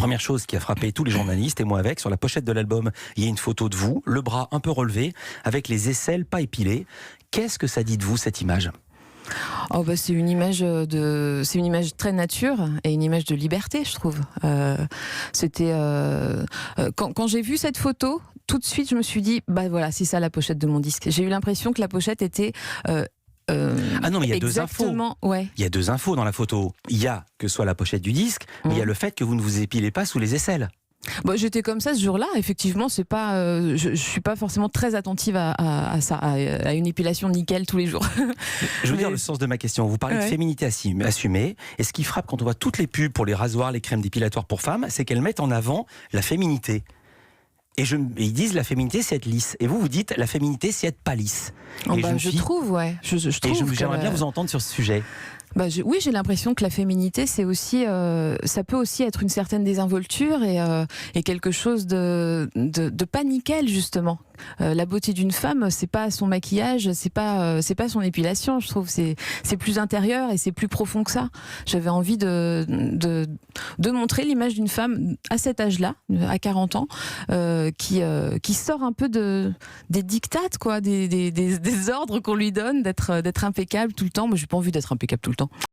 première chose qui a frappé tous les journalistes, et moi avec, sur la pochette de l'album, il y a une photo de vous, le bras un peu relevé, avec les aisselles pas épilées. Qu'est-ce que ça dit de vous, cette image ? Oh bah c'est une image c'est une image très nature et une image de liberté, je trouve. Quand j'ai vu cette photo, tout de suite je me suis dit bah voilà, c'est ça la pochette de mon disque. J'ai eu l'impression que la pochette était ah non, mais il y a deux infos. Ouais. Il y a deux infos dans la photo. Il y a que ce soit la pochette du disque, mais il y a le fait que vous ne vous épilez pas sous les aisselles. Bon, j'étais comme ça ce jour-là. Effectivement, c'est pas, je suis pas forcément très attentive à ça, à une épilation nickel tous les jours. Je veux dire le sens de ma question. Vous parlez de féminité assumée. Et ce qui frappe quand on voit toutes les pubs pour les rasoirs, les crèmes dépilatoires pour femmes, c'est qu'elles mettent en avant la féminité. Et ils disent la féminité c'est être lisse. Et vous dites la féminité c'est être pas lisse. Oh bah, je trouve, ouais. J'aimerais bien vous entendre sur ce sujet. Bah oui, j'ai l'impression que la féminité, c'est aussi, ça peut aussi être une certaine désinvolture et quelque chose de pas nickel justement. La beauté d'une femme, c'est pas son maquillage, c'est pas son épilation. Je trouve c'est plus intérieur et c'est plus profond que ça. J'avais envie de montrer l'image d'une femme à cet âge-là, à 40 ans, qui sort un peu des dictates, quoi, des ordres qu'on lui donne, d'être impeccable tout le temps. Moi, j'ai pas envie d'être impeccable tout le temps.